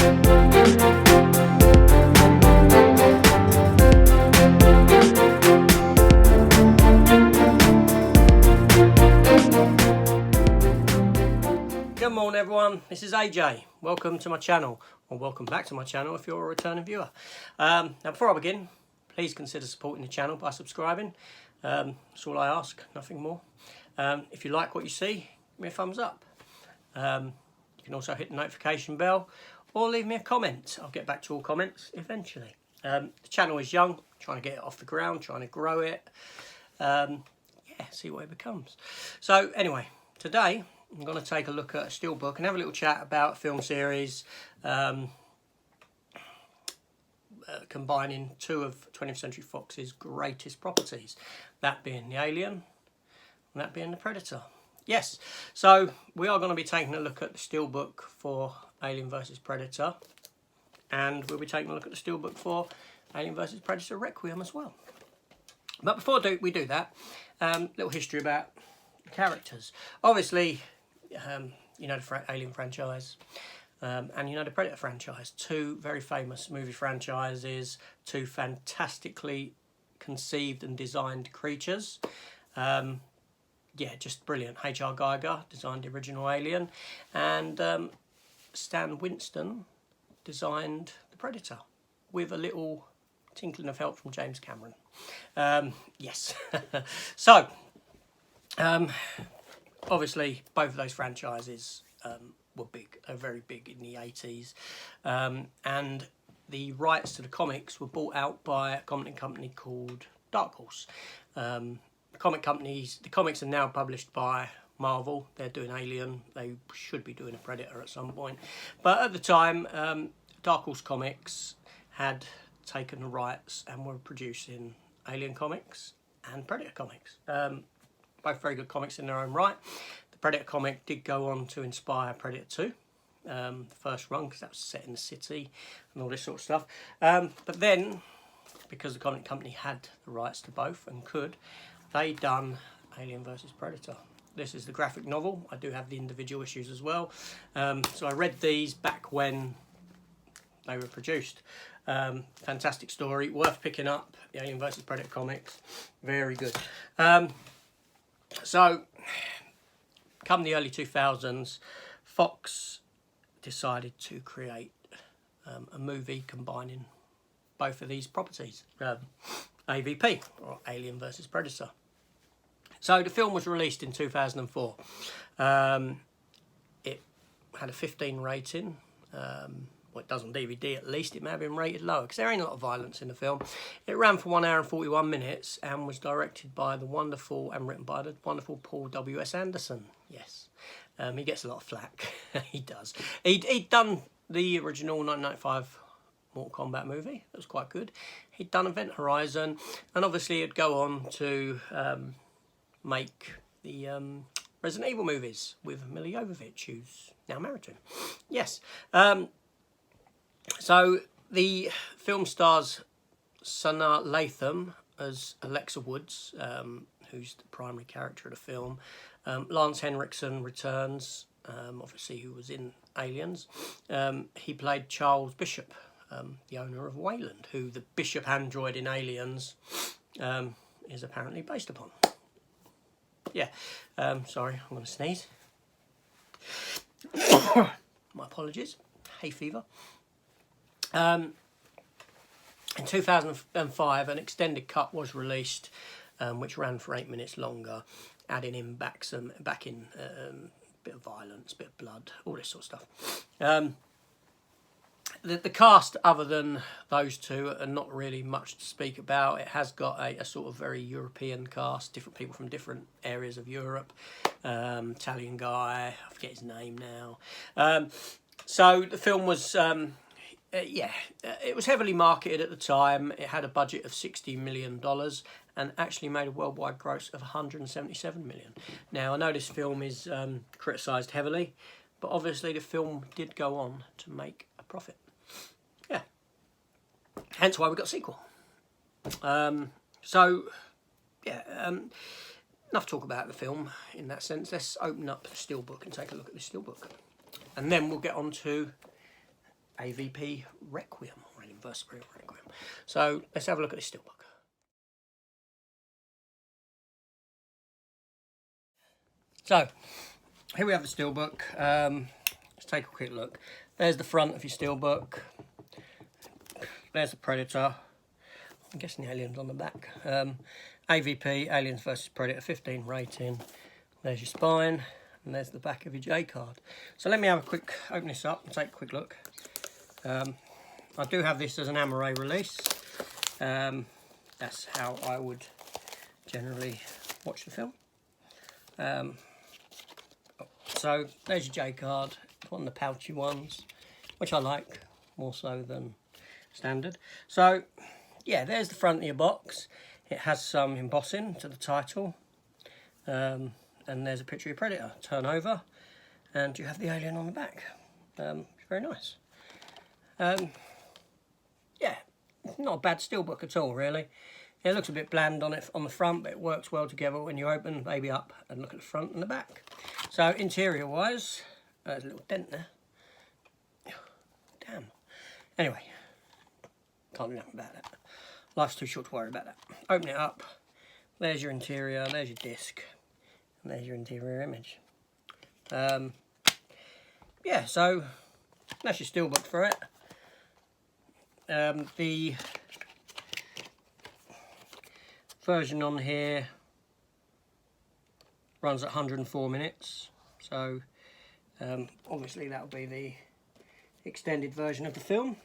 Good morning everyone, this is AJ. Welcome to my channel, or welcome back to my channel if you're a returning viewer. Now before I begin, please consider supporting the channel by subscribing. That's all I ask, nothing more. If you like what you see, give me a thumbs up. You can also hit the notification bell or leave me a comment. I'll get back to all comments eventually. The channel is young, trying to get it off the ground, trying to grow it. Yeah, see what it becomes. So anyway, today I'm going to take a look at a steelbook and have a little chat about a film series combining two of 20th Century Fox's greatest properties, that being the Alien and that being the Predator. Yes, so we are going to be taking a look at the steelbook for Alien vs Predator, and we'll be taking a look at the steelbook for Alien vs Predator Requiem as well. But before we do that, little history about the characters. Obviously, you know the Alien franchise and you know the Predator franchise. Two very famous movie franchises, two fantastically conceived and designed creatures. Yeah, just brilliant. H.R. Giger designed the original Alien, and Stan Winston designed the Predator with a little tinkling of help from James Cameron. Yes. So obviously both of those franchises were big, they were very big in the 80s, and the rights to the comics were bought out by a comic company called Dark Horse. The comics are now published by Marvel. They're doing Alien, they should be doing a Predator at some point, but at the time Dark Horse Comics had taken the rights and were producing Alien comics and Predator comics. Both very good comics in their own right. The Predator comic did go on to inspire Predator 2, the first run, because that was set in the city and all this sort of stuff. But then, because the comic company had the rights to both and could, they done Alien vs Predator. This is the graphic novel. I do have the individual issues as well. So I read these back when they were produced. Fantastic story, worth picking up. The Alien vs Predator comics, very good. So, come the early 2000s, Fox decided to create a movie combining both of these properties, AVP, or Alien vs Predator. So the film was released in 2004. It had a 15 rating. Well, it does on DVD at least. It may have been rated lower because there ain't a lot of violence in the film. It ran for 1 hour and 41 minutes and was directed by the wonderful and written by the wonderful Paul W.S. Anderson. Yes, he gets a lot of flack. He does. He'd done the original 1995 Mortal Kombat movie. That was quite good. He'd done Event Horizon, and obviously he'd go on to make the Resident Evil movies with Milla Jovovich, who's now married to him. Yes. So the film stars Sanaa Lathan as Alexa Woods, who's the primary character of the film. Lance Henriksen returns, obviously, who was in Aliens. He played Charles Bishop, the owner of Wayland, who the Bishop android in Aliens is apparently based upon. Yeah, sorry, I'm going to sneeze. My apologies. Hay fever. In 2005, an extended cut was released, which ran for 8 minutes longer, adding in back in a bit of violence, bit of blood, all this sort of stuff. The cast, other than those two, are not really much to speak about. It has got a sort of very European cast, different people from different areas of Europe. Italian guy, I forget his name now. So the film was... it was heavily marketed at the time. It had a budget of $60 million and actually made a worldwide gross of $177 million. Now, I know this film is criticised heavily, but obviously the film did go on to make a profit. Yeah. Hence why we got a sequel. Enough talk about the film in that sense. Let's open up the steelbook and take a look at the steelbook. And then we'll get on to AVP Requiem, or Alien vs Predator Requiem. So let's have a look at this steelbook. So here we have the steelbook. Let's take a quick look. There's the front of your steelbook. There's the Predator. I'm guessing the alien's on the back. AVP, Aliens vs Predator, 15 rating. There's your spine, and there's the back of your J card. So let me have a quick, open this up and take a quick look. I do have this as an Blu-ray release. That's how I would generally watch the film. So there's your J card, one of the pouchy ones, which I like more so than standard. So yeah, there's the front of your box. It has some embossing to the title, and there's a picture of your Predator. Turn over, and you have the alien on the back. Very nice. Yeah, not a bad steelbook at all, really. It looks a bit bland on it on the front, but it works well together when you open the baby up and look at the front and the back. So interior-wise, there's a little dent there. Damn. Anyway, can't do nothing about that. Life's too short to worry about that. Open it up. There's your interior. There's your disc, and there's your interior image. Yeah, so that's your steelbook for it. The version on here runs at 104 minutes, so obviously that'll be the extended version of the film.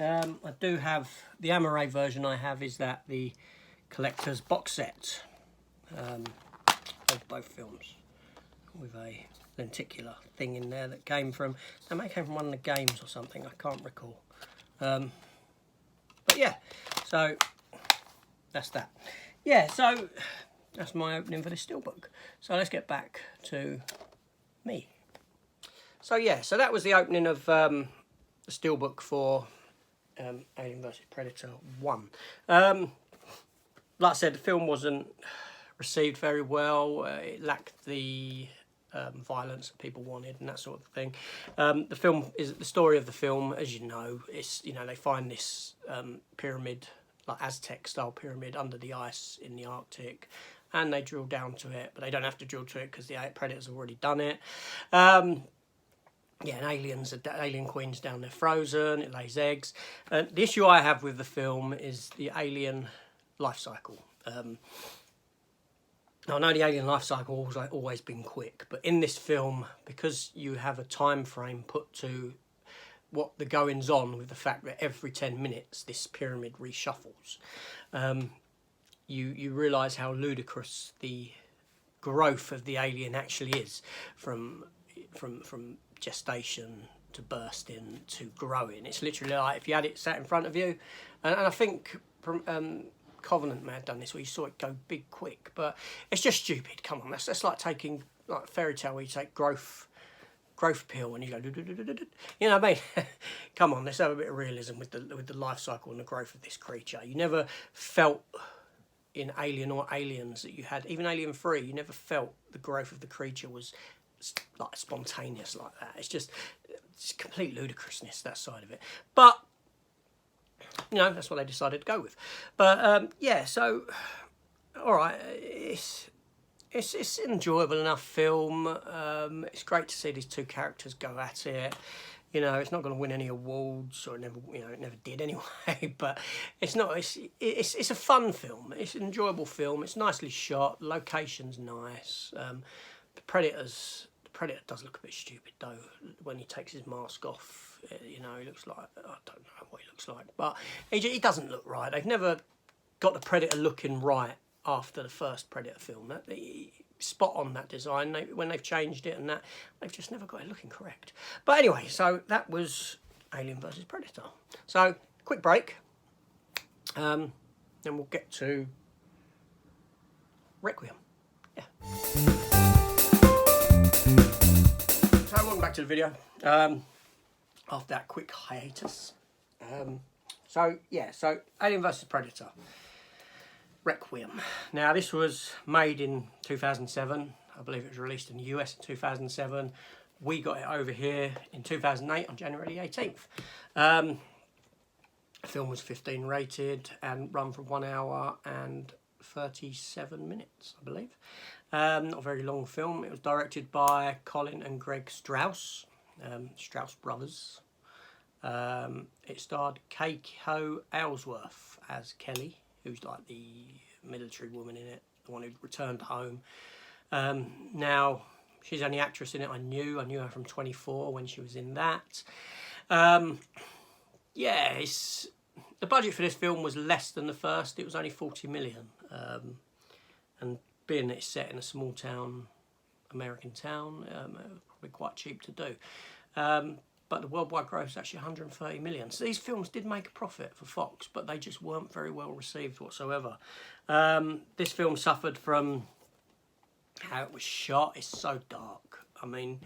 I do have the Blu-ray version. I have is that the collector's box set of both films with a lenticular thing in there that came from, that may came from one of the games or something, I can't recall. But yeah, so that's that. Yeah, so that's my opening for this steelbook. So let's get back to me. So yeah, so that was the opening of the steelbook for Alien vs Predator 1. Like I said, the film wasn't received very well. It lacked the violence that people wanted and that sort of thing. The film is the story of the film, as you know. It's, you know, they find this pyramid, like Aztec style pyramid, under the ice in the Arctic, and they drill down to it, but they don't have to drill to it because the Predator's already done it. Yeah, and alien queen's down there frozen, it lays eggs. The issue I have with the film is the alien life cycle. I know the alien life cycle has always been quick, but in this film, because you have a time frame put to what the goings on with the fact that every 10 minutes this pyramid reshuffles, you realise how ludicrous the growth of the alien actually is from gestation to bursting to growing. It's literally like if you had it sat in front of you, and I think Covenant may have done this where you saw it go big quick, but it's just stupid. Come on, that's like taking like fairy tale where you take growth pill and you go you know what I mean. Come on, let's have a bit of realism with the life cycle and the growth of this creature. You never felt in Alien or Aliens that you had, even Alien 3, you never felt the growth of the creature was like spontaneous like that. It's complete ludicrousness, that side of it. But you know, that's what they decided to go with. But yeah, so all right, it's an enjoyable enough film. It's great to see these two characters go at it. You know, it's not going to win any awards, or it never did anyway. But it's a fun film. It's an enjoyable film. It's nicely shot. The location's nice. The Predator does look a bit stupid though when he takes his mask off. You know, he looks like, I don't know what he looks like, but he doesn't look right. They've never got the Predator looking right after the first Predator film. Spot on that design. When they've changed it and that, they've just never got it looking correct. But anyway, so that was Alien vs Predator. So quick break, then we'll get to Requiem. Yeah. So welcome back to the video. After that quick hiatus. So Alien vs Predator Requiem. Now this was made in 2007. I believe it was released in the US in 2007. we got it over here in 2008 on January 18th. The film was 15 rated and run for 1 hour and 37 minutes, I believe. Not a very long film. It was directed by Colin and Greg Strauss, Strauss brothers. It starred Keiko Aylesworth as Kelly, who's like the military woman in it, the one who returned home. Now, she's the only actress in it I knew. I knew her from 24 when she was in that. Yeah, the budget for this film was less than the first. It was only 40 million. And being that it's set in a small town, American town, it was probably quite cheap to do. But the worldwide gross is actually 130 million. So these films did make a profit for Fox, but they just weren't very well received whatsoever. This film suffered from how it was shot. It's so dark. I mean,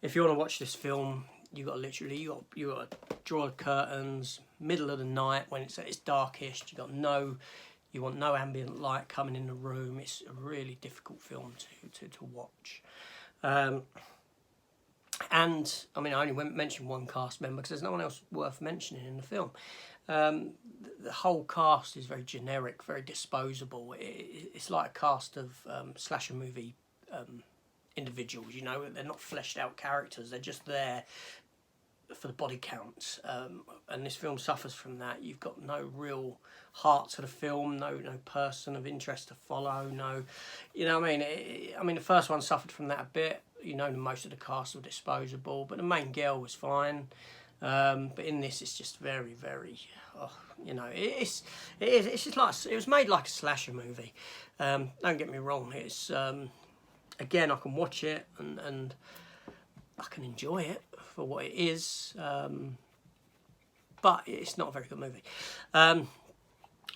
if you want to watch this film, you got to draw the curtains, middle of the night when it's at its darkest. You want no ambient light coming in the room. It's a really difficult film to watch. And I mean, I only mentioned one cast member because there's no one else worth mentioning in the film. The whole cast is very generic, very disposable. It's like a cast of slasher movie individuals. You know, they're not fleshed out characters. They're just there for the body count. And this film suffers from that. You've got no real heart to the film, no person of interest to follow, you know what I mean? I mean, the first one suffered from that a bit. You know, most of the cast were disposable, but the main girl was fine. But in this, it's just very, very, you know, it's just like, it was made like a slasher movie. Don't get me wrong. It's again, I can watch it and I can enjoy it for what it is, but it's not a very good movie.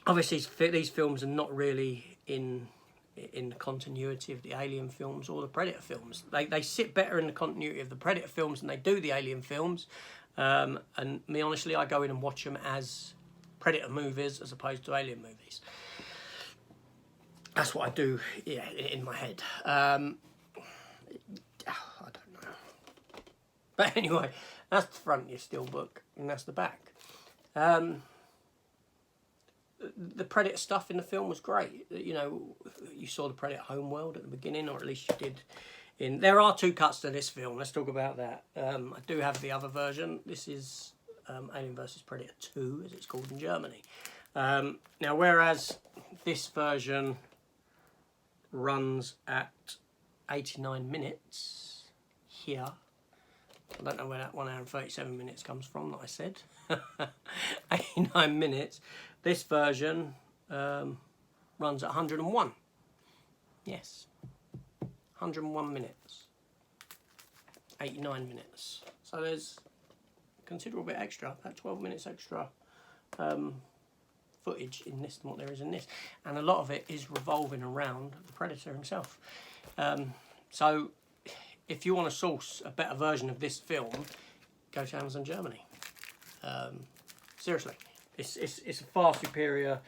Obviously, these films are not really in the continuity of the Alien films or the Predator films. They sit better in the continuity of the Predator films than they do the Alien films. And me, honestly, I go in and watch them as Predator movies as opposed to Alien movies. That's what I do, yeah, in my head. I don't know. But anyway, that's the front of your steelbook, and that's the back. The Predator stuff in the film was great. You know, you saw the Predator homeworld at the beginning, or at least you did. There are 2 cuts to this film. Let's talk about that. I do have the other version. This is Alien vs Predator 2, as it's called in Germany. Now, whereas this version runs at 89 minutes here. I don't know where that 1 hour and 37 minutes comes from that I said. 89 minutes. This version runs at 101. Yes. 101 minutes. 89 minutes. So there's a considerable bit extra, about 12 minutes extra footage in this than what there is in this. And a lot of it is revolving around the Predator himself. So if you want to source a better version of this film, go to Amazon Germany. Seriously, it's a far superior.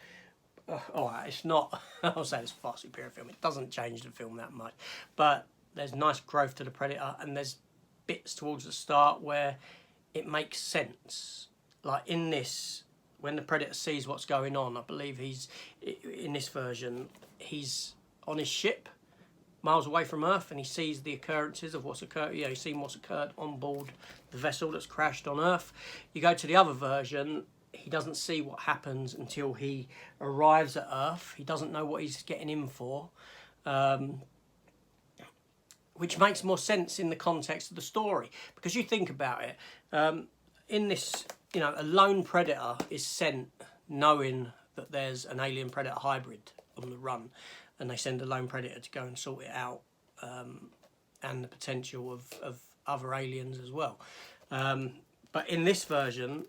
It's not. I'll say it's a far superior film. It doesn't change the film that much, but there's nice growth to the Predator, and there's bits towards the start where it makes sense. Like in this, when the Predator sees what's going on, I believe in this version, he's on his ship, miles away from Earth, and he sees the occurrences of what's occurred. You know, he's seen what's occurred on board the vessel that's crashed on Earth. You go to the other version, he doesn't see what happens until he arrives at Earth. He doesn't know what he's getting in for, which makes more sense in the context of the story. Because you think about it, in this, you know, a lone predator is sent knowing that there's an alien predator hybrid on the run, and they send a lone predator to go and sort it out, and the potential of other aliens as well. But in this version,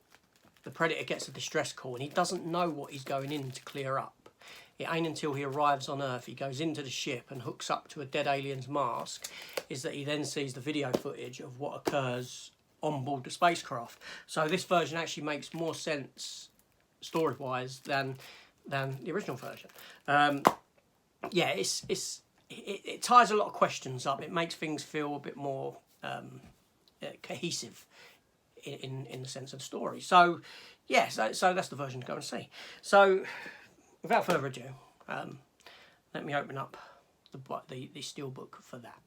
the predator gets a distress call and he doesn't know what he's going in to clear up. It ain't until he arrives on Earth, he goes into the ship and hooks up to a dead alien's mask, is that he then sees the video footage of what occurs on board the spacecraft. So this version actually makes more sense story-wise than the original version. Yeah, it ties a lot of questions up. It makes things feel a bit more cohesive in the sense of the story. So yeah, so that's the version to go and see. So without further ado, let me open up the steelbook for that.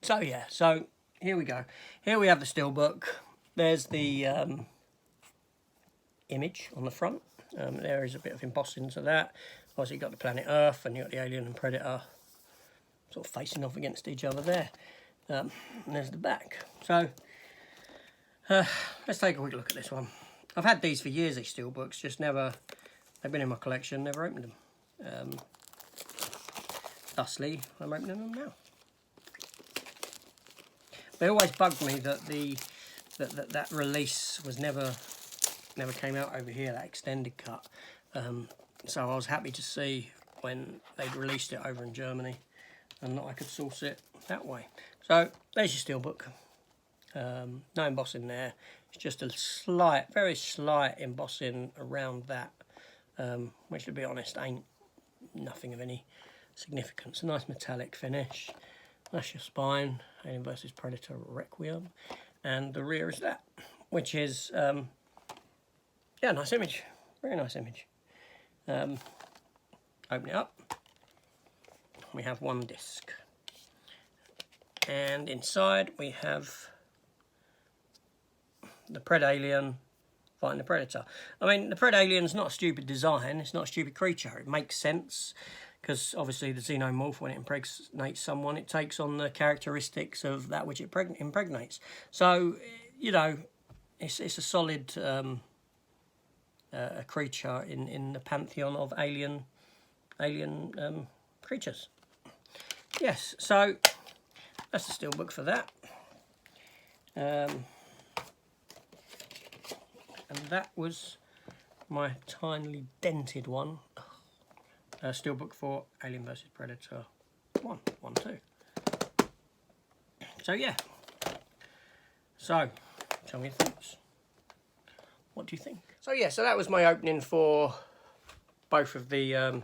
So yeah, so here we go. Here we have the steelbook. There's the image on the front. There is a bit of embossing to that. Obviously you've got the planet Earth and you've got the alien and predator sort of facing off against each other there. And there's the back. So let's take a quick look at this one. I've had these for years, these steelbooks, just never, they've been in my collection, never opened them. Thusly, I'm opening them now. They always bugged me that that release was never came out over here, that extended cut. So I was happy to see when they'd released it over in Germany and that I could source it that way. So there's your steelbook. No embossing there. It's just a slight, very slight embossing around that, which to be honest ain't nothing of any significance. A nice metallic finish. That's your spine, Alien vs Predator Requiem, and the rear is that, which is yeah, nice image, very nice image. Open it up. We have one disc, and inside we have the Predalien fighting the Predator. I mean, the Predalien's not a stupid design, it's not a stupid creature, it makes sense, because obviously the xenomorph, when it impregnates someone, it takes on the characteristics of that which it impregnates. So, you know, it's a solid a creature in the pantheon of alien creatures. Yes, so that's the steelbook for that. And that was my tinily dented one. Steelbook for Alien vs Predator 1, 2. So yeah. So, tell me your thoughts. What do you think? So yeah, so that was my opening for both of the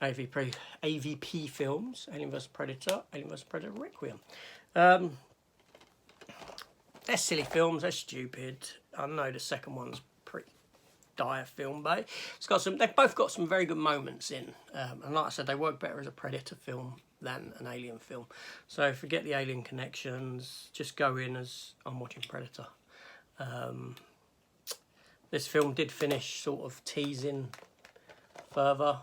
AVP films, Alien vs Predator, Alien vs Predator Requiem. They're silly films, they're stupid. I know the second one's pretty dire film, but it's got some. They've both got some very good moments in, and like I said, they work better as a Predator film than an Alien film. So forget the Alien connections. Just go in as I'm watching Predator. This film did finish sort of teasing further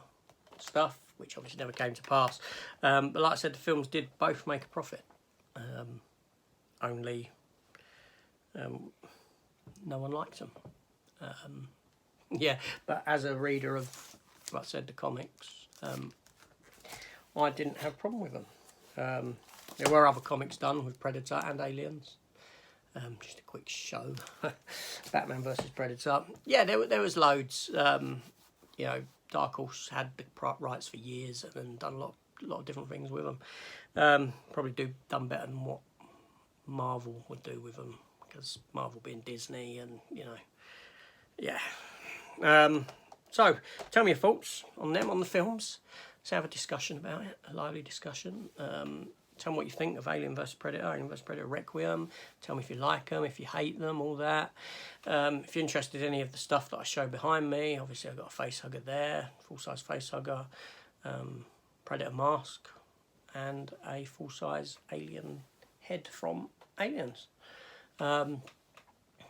stuff, which obviously never came to pass. But like I said, the films did both make a profit. Only no one liked them. Yeah, but as a reader of, like I said, the comics, I didn't have a problem with them. There were other comics done with Predator and Aliens. Just a quick show. Batman vs Predator. Yeah, there was loads. You know, Dark Horse had the rights for years and done a lot of different things with them. Probably done better than what Marvel would do with them, because Marvel being Disney, and you know, yeah. So tell me your thoughts on them, on the films. Let's have a discussion about it, a lively discussion. Tell me what you think of Alien vs Predator, Alien vs Predator Requiem. Tell me if you like them, if you hate them, all that. If you're interested in any of the stuff that I show behind me, obviously I've got a face hugger there, full-size face hugger, Predator mask, and a full-size alien head from Aliens.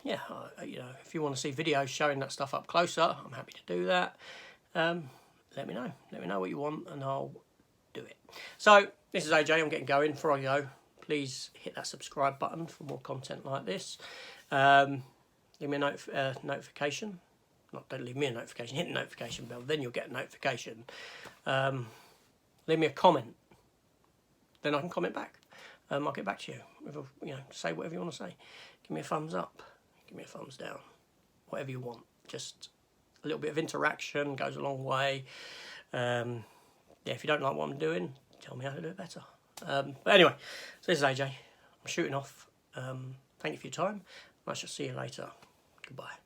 Yeah, you know, if you want to see videos showing that stuff up closer, I'm happy to do that. Let me know. Let me know what you want, and I'll do it. So this is AJ. I'm getting going. Before I go, please hit that subscribe button for more content like this. Give me a notification. Don't leave me a notification. Hit the notification bell. Then you'll get a notification. Leave me a comment. Then I can comment back. I'll get back to you. With you know, say whatever you want to say. Give me a thumbs up. Give me a thumbs down. Whatever you want. Just a little bit of interaction goes a long way. Yeah, if you don't like what I'm doing, tell me how to do it better. But anyway, so this is AJ. I'm shooting off. Thank you for your time. I shall see you later. Goodbye.